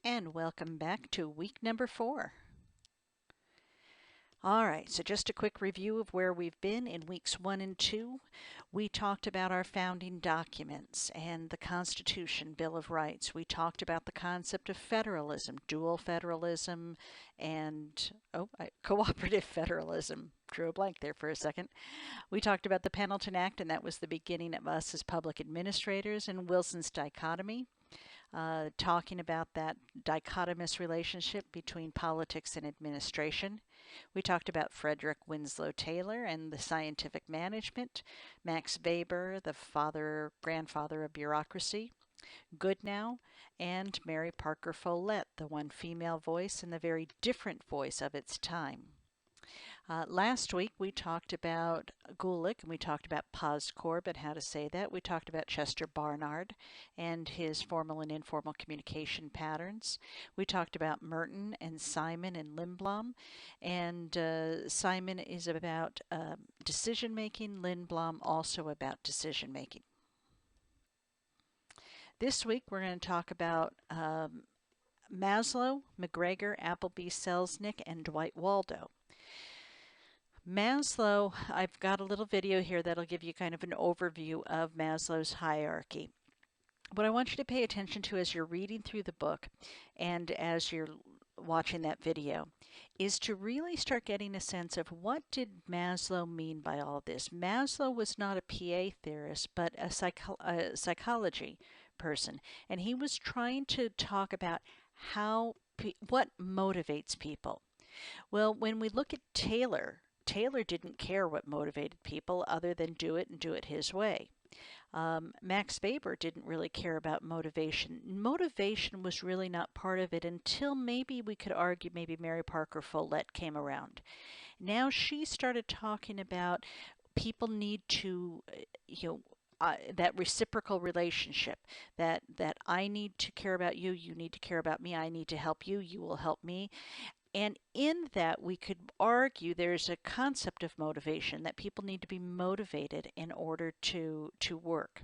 and welcome back to week number 4. All right, so just a quick review of where we've been in weeks 1 and 2. We talked about our founding documents and the Constitution, Bill of Rights. We talked about the concept of federalism, dual federalism, and cooperative federalism. Drew a blank there for a second. We talked about the Pendleton Act, and that was the beginning of us as public administrators, and Wilson's dichotomy. Talking about that dichotomous relationship between politics and administration. We talked about Frederick Winslow Taylor and the scientific management, Max Weber, the grandfather of bureaucracy, Goodnow, and Mary Parker Follett, the one female voice and the very different voice of its time. Last week we talked about Gulick and we talked about Poscorb and how to say that. We talked about Chester Barnard and his formal and informal communication patterns. We talked about Merton and Simon and Lindblom. And Simon is about decision making, Lindblom also about decision making. This week we're going to talk about Maslow, McGregor, Appleby, Selznick, and Dwight Waldo. Maslow, I've got a little video here that'll give you kind of an overview of Maslow's hierarchy. What I want you to pay attention to as you're reading through the book and as you're watching that video is to really start getting a sense of what did Maslow mean by all this. Maslow was not a PA theorist, but a psychology person, and he was trying to talk about what motivates people. Well, when we look at Taylor didn't care what motivated people other than do it and do it his way. Max Weber didn't really care about motivation. Motivation was really not part of it until maybe we could argue maybe Mary Parker Follett came around. Now she started talking about people need to, that reciprocal relationship, that I need to care about you, you need to care about me, I need to help you, you will help me. And in that, we could argue there's a concept of motivation, that people need to be motivated in order to work.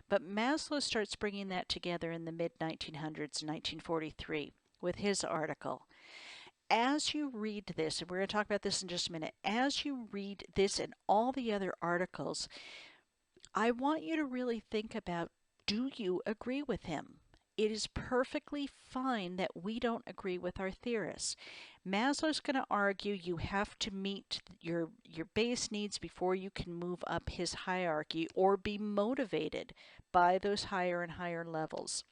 But Maslow starts bringing that together in the mid-1900s, 1943, with his article. As you read this, and we're going to talk about this in just a minute, as you read this and all the other articles, I want you to really think about, do you agree with him? It is perfectly fine that we don't agree with our theorists. Maslow's going to argue you have to meet your base needs before you can move up his hierarchy or be motivated by those higher and higher levels,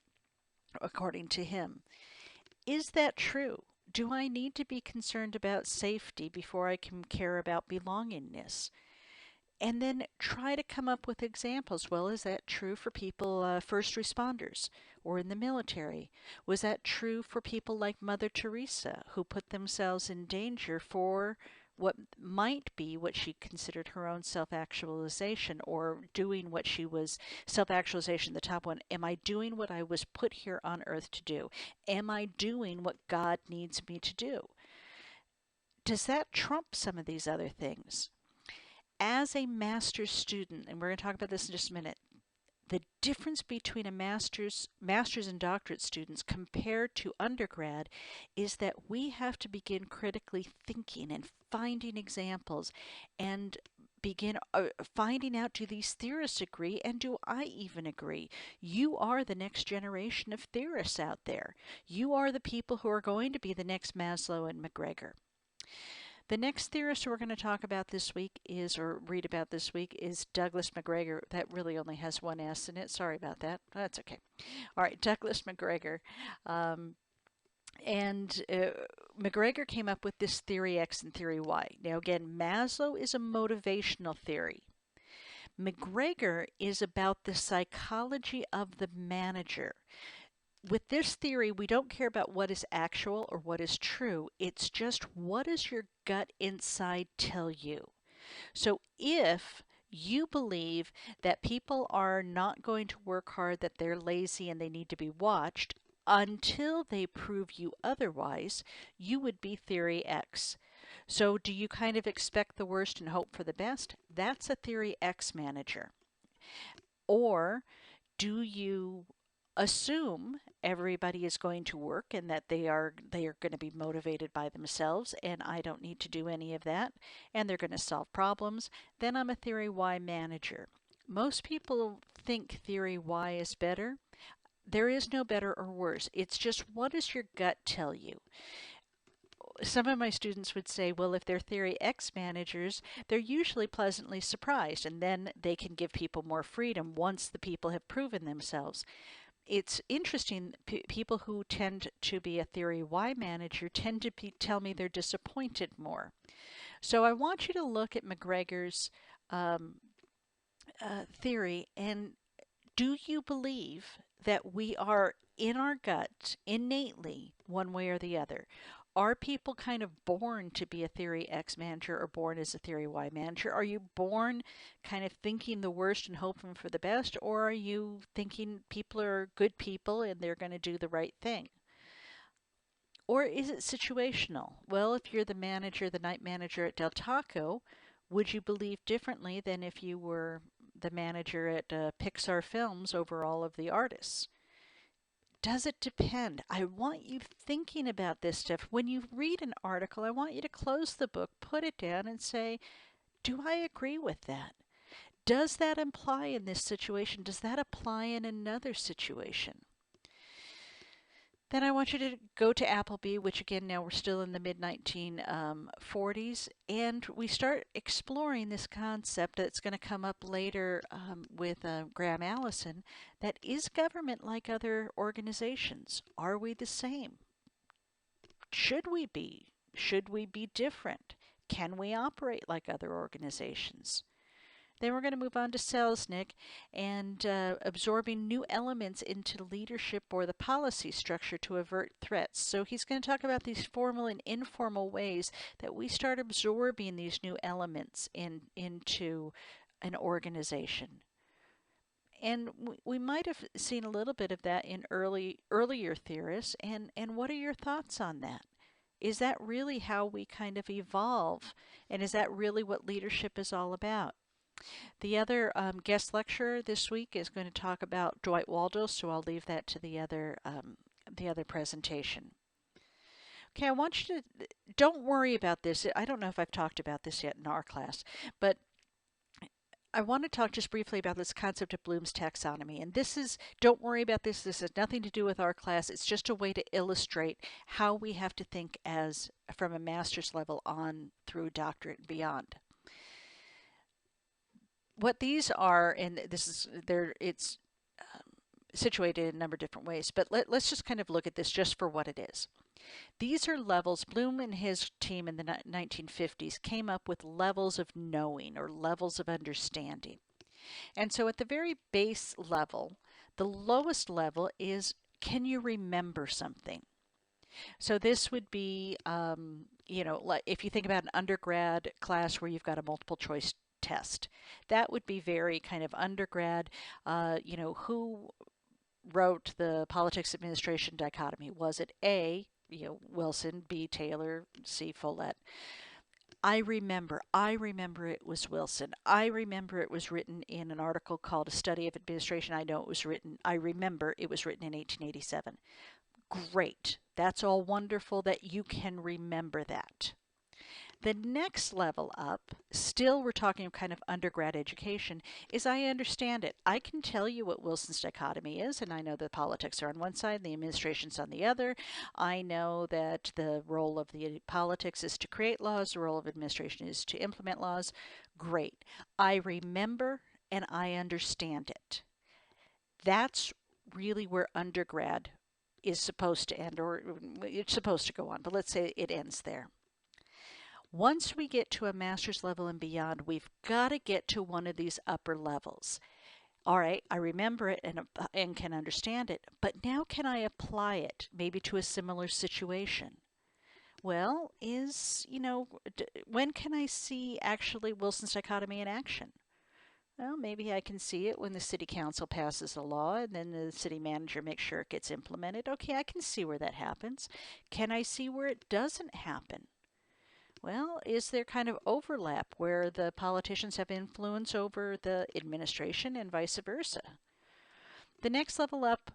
according to him. Is that true? Do I need to be concerned about safety before I can care about belongingness? And then try to come up with examples. Well, is that true for people, first responders or in the military? Was that true for people like Mother Teresa, who put themselves in danger for what might be what she considered her own self-actualization, or doing what she was, self-actualization, the top one? Am I doing what I was put here on earth to do? Am I doing what God needs me to do? Does that trump some of these other things? As a master's student, and we're going to talk about this in just a minute, the difference between a master's and doctorate students compared to undergrad is that we have to begin critically thinking and finding examples and begin finding out, do these theorists agree, and do I even agree? You are the next generation of theorists out there. You are the people who are going to be the next Maslow and McGregor. The next theorist we're going to talk about this week read about this week is Douglas McGregor. That really only has one S in it. Sorry about that. That's okay. All right, Douglas McGregor. McGregor came up with this theory X and theory Y. Now again, Maslow is a motivational theory. McGregor is about the psychology of the manager. With this theory, we don't care about what is actual or what is true. It's just, what does your gut inside tell you? So if you believe that people are not going to work hard, that they're lazy and they need to be watched until they prove you otherwise, you would be theory X. So do you kind of expect the worst and hope for the best? That's a theory X manager. Or do you assume everybody is going to work and that they are going to be motivated by themselves and I don't need to do any of that and they're going to solve problems, then I'm a theory Y manager. Most people think theory Y is better. There is no better or worse. It's just, what does your gut tell you? Some of my students would say, well, if they're theory X managers, they're usually pleasantly surprised, and then they can give people more freedom once the people have proven themselves. It's interesting, people who tend to be a theory Y manager tend to tell me they're disappointed more. So I want you to look at McGregor's um, theory, and do you believe that we are in our gut innately one way or the other? Are people kind of born to be a theory X manager or born as a theory Y manager? Are you born kind of thinking the worst and hoping for the best, or are you thinking people are good people and they're going to do the right thing? Or is it situational? Well, if you're the manager, the night manager at Del Taco, would you believe differently than if you were the manager at Pixar Films over all of the artists? Does it depend? I want you thinking about this stuff. When you read an article, I want you to close the book, put it down, and say, do I agree with that? Does that apply in this situation? Does that apply in another situation? Then I want you to go to Appleby, which again, now we're still in the mid 1940s, and we start exploring this concept that's going to come up later with Graham Allison, that is government like other organizations? Are we the same? Should we be? Should we be different? Can we operate like other organizations? Then we're going to move on to Selznick and absorbing new elements into leadership or the policy structure to avert threats. So he's going to talk about these formal and informal ways that we start absorbing these new elements into an organization. And we might have seen a little bit of that in earlier theorists. And what are your thoughts on that? Is that really how we kind of evolve? And is that really what leadership is all about? The other guest lecturer this week is going to talk about Dwight Waldo, so I'll leave that to the other presentation. Okay, I want you to, don't worry about this. I don't know if I've talked about this yet in our class, but I want to talk just briefly about this concept of Bloom's taxonomy. And this is, don't worry about this. This has nothing to do with our class. It's just a way to illustrate how we have to think as from a master's level on through doctorate and beyond. What these are, and this is there, it's situated in a number of different ways, but let's just kind of look at this just for what it is. These are levels. Bloom and his team in the 1950s came up with levels of knowing or levels of understanding. And so at the very base level, the lowest level is, can you remember something? So this would be, like if you think about an undergrad class where you've got a multiple choice test, that would be very kind of undergrad. Who wrote the politics administration dichotomy? Was it A, Wilson, B, Taylor, C, Follett? I remember it was Wilson. I remember it was written in an article called A Study of Administration. I remember it was written in 1887. Great. That's all wonderful that you can remember that. The next level up, still we're talking kind of undergrad education, is I understand it. I can tell you what Wilson's dichotomy is, and I know the politics are on one side and the administration's on the other. I know that the role of the politics is to create laws, the role of administration is to implement laws. Great. I remember and I understand it. That's really where undergrad is supposed to end, or it's supposed to go on, but let's say it ends there. Once we get to a master's level and beyond, we've got to get to one of these upper levels. All right, I remember it and can understand it, but now can I apply it maybe to a similar situation? Well, when can I see actually Wilson's dichotomy in action? Well, maybe I can see it when the city council passes a law and then the city manager makes sure it gets implemented. Okay, I can see where that happens. Can I see where it doesn't happen? Well, is there kind of overlap where the politicians have influence over the administration and vice versa? The next level up,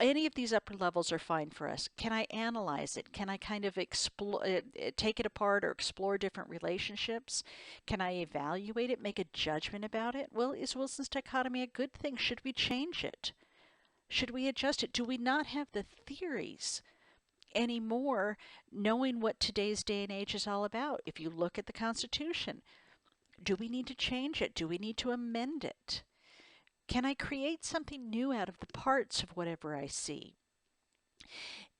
any of these upper levels are fine for us. Can I analyze it? Can I kind of explore, take it apart or explore different relationships? Can I evaluate it, make a judgment about it? Well, is Wilson's dichotomy a good thing? Should we change it? Should we adjust it? Do we not have the theories anymore, knowing what today's day and age is all about? If you look at the Constitution, do we need to change it? Do we need to amend it? Can I create something new out of the parts of whatever I see?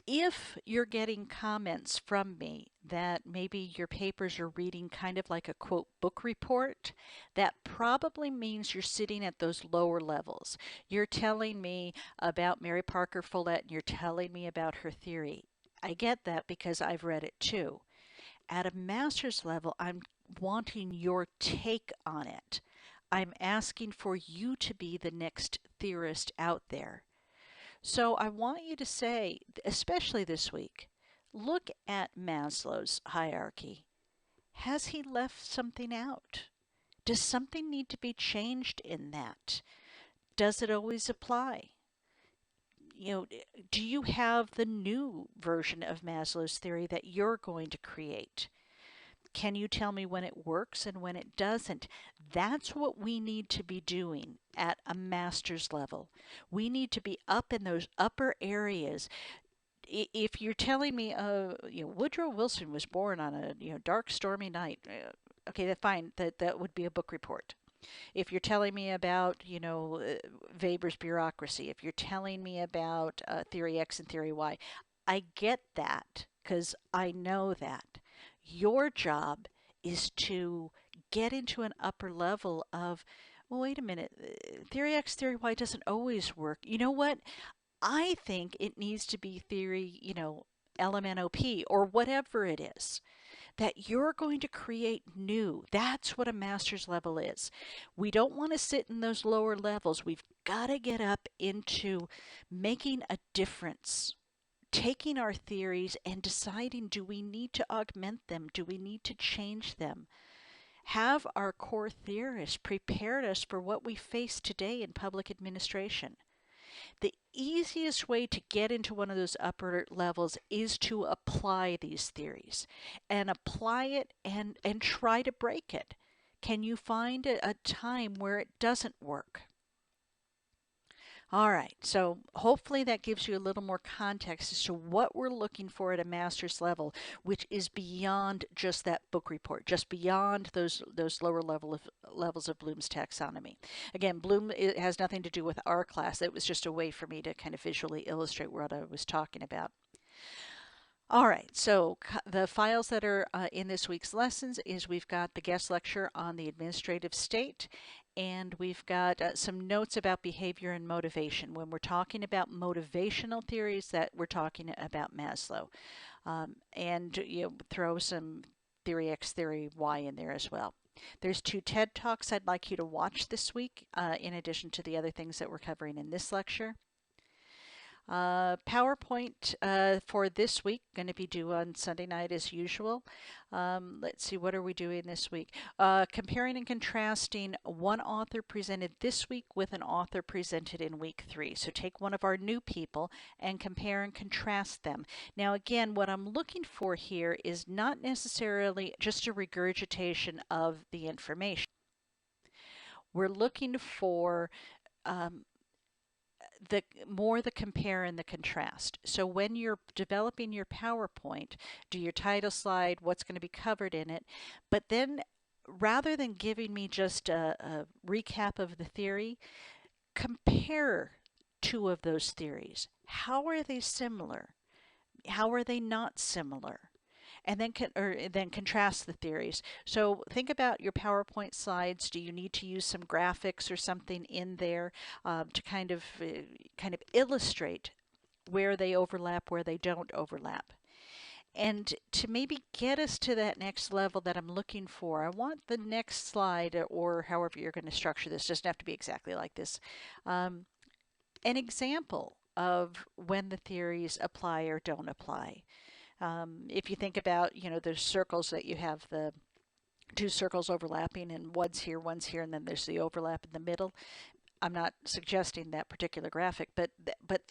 If you're getting comments from me that maybe your papers are reading kind of like a quote book report, that probably means you're sitting at those lower levels. You're telling me about Mary Parker Follett and you're telling me about her theory. I get that because I've read it too. At a master's level, I'm wanting your take on it. I'm asking for you to be the next theorist out there. So I want you to say, especially this week, look at Maslow's hierarchy. Has he left something out? Does something need to be changed in that? Does it always apply? Do you have the new version of Maslow's theory that you're going to create? Can you tell me when it works and when it doesn't? That's what we need to be doing at a master's level. We need to be up in those upper areas. If you're telling me, Woodrow Wilson was born on a dark, stormy night, okay, that's fine. That would be a book report. If you're telling me about, Weber's bureaucracy, if you're telling me about theory X and theory Y, I get that because I know that. Your job is to get into an upper level of, well, wait a minute, theory X, theory Y doesn't always work. You know what? I think it needs to be theory, LMNOP or whatever it is that you're going to create new. That's what a master's level is. We don't want to sit in those lower levels. We've got to get up into making a difference, taking our theories and deciding, do we need to augment them? Do we need to change them? Have our core theorists prepared us for what we face today in public administration? The easiest way to get into one of those upper levels is to apply these theories and apply it and try to break it. Can you find a time where it doesn't work? All right, so hopefully that gives you a little more context as to what we're looking for at a master's level, which is beyond just that book report, just beyond those lower levels of Bloom's taxonomy. Again, Bloom, it has nothing to do with our class. It was just a way for me to kind of visually illustrate what I was talking about. All right, so the files that are in this week's lessons is we've got the guest lecture on the administrative state, and we've got some notes about behavior and motivation. When we're talking about motivational theories, that we're talking about Maslow. And throw some theory X, theory Y in there as well. There's 2 TED Talks I'd like you to watch this week, in addition to the other things that we're covering in this lecture. PowerPoint for this week, going to be due on Sunday night as usual. Let's see, what are we doing this week? Comparing and contrasting one author presented this week with an author presented in week 3. So take one of our new people and compare and contrast them. Now again, what I'm looking for here is not necessarily just a regurgitation of the information. We're looking for the compare and the contrast. So when you're developing your PowerPoint, do your title slide, what's going to be covered in it, but then rather than giving me just a recap of the theory, compare 2 of those theories. How are they similar? How are they not similar? And then contrast the theories. So think about your PowerPoint slides. Do you need to use some graphics or something in there to kind of illustrate where they overlap, where they don't overlap? And to maybe get us to that next level that I'm looking for, I want the next slide, or however you're going to structure this, doesn't have to be exactly like this, an example of when the theories apply or don't apply. If you think about, there's circles that you have the 2 circles overlapping and one's here, and then there's the overlap in the middle. I'm not suggesting that particular graphic, but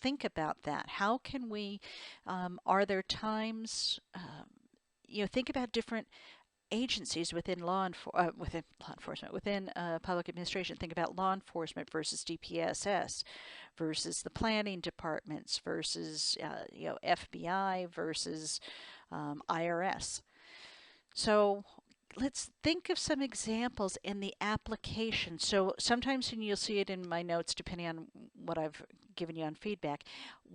think about that. How can we, are there times, think about different agencies within within law enforcement, within public administration. Think about law enforcement versus DPSS versus the planning departments versus FBI versus IRS. So let's think of some examples in the application. So sometimes, and you'll see it in my notes depending on what I've given you on feedback,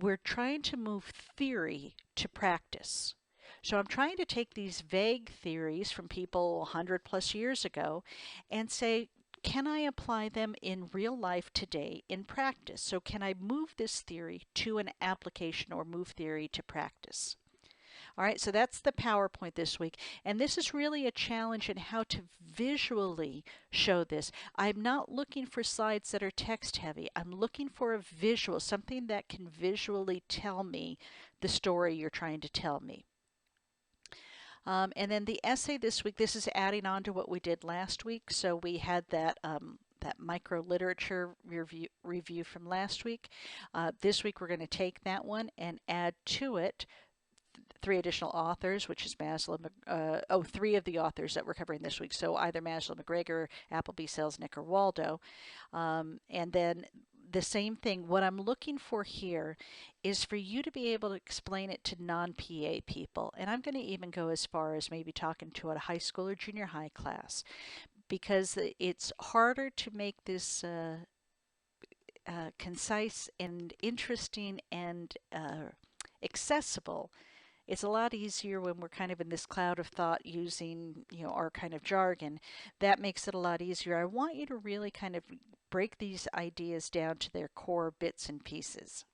we're trying to move theory to practice. So I'm trying to take these vague theories from people 100 plus years ago and say, can I apply them in real life today in practice? So can I move this theory to an application or move theory to practice? All right, so that's the PowerPoint this week. And this is really a challenge in how to visually show this. I'm not looking for slides that are text heavy. I'm looking for a visual, something that can visually tell me the story you're trying to tell me. And then the essay this week, this is adding on to what we did last week. So we had that micro literature review from last week. This week we're going to take that one and add to it 3 additional authors, which is Maslow, 3 of the authors that we're covering this week. So either Maslow, McGregor, Appleby, Selznick, or Waldo. And then the same thing, what I'm looking for here is for you to be able to explain it to non-PA people. And I'm going to even go as far as maybe talking to a high school or junior high class, because it's harder to make this concise and interesting and accessible. It's a lot easier when we're kind of in this cloud of thought using, our kind of jargon. That makes it a lot easier. I want you to really kind of break these ideas down to their core bits and pieces.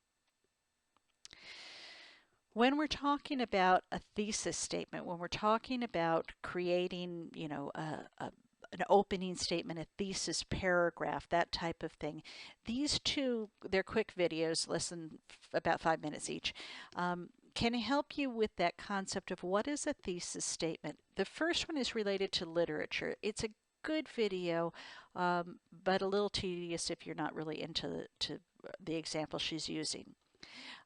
When we're talking about a thesis statement, when we're talking about creating, an opening statement, a thesis paragraph, that type of thing. These two, they're quick videos, less than about 5 minutes each, can help you with that concept of what is a thesis statement. The first one is related to literature. It's a good video, but a little tedious if you're not really into the example she's using.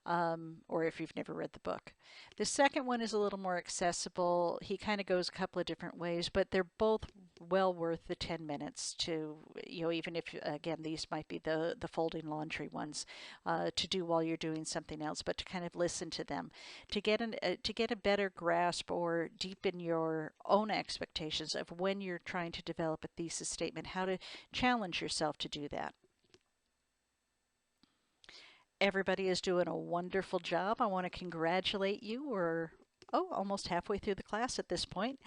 Or if you've never read the book. The second one is a little more accessible. He kind of goes a couple of different ways, but they're both well worth the 10 minutes to, even if, again, these might be the folding laundry ones to do while you're doing something else, but to kind of listen to them, to get a better grasp or deepen your own expectations of when you're trying to develop a thesis statement, how to challenge yourself to do that. Everybody is doing a wonderful job. I want to congratulate you. We're almost halfway through the class at this point.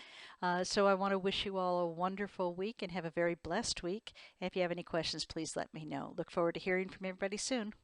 So I want to wish you all a wonderful week and have a very blessed week. If you have any questions, please let me know. Look forward to hearing from everybody soon.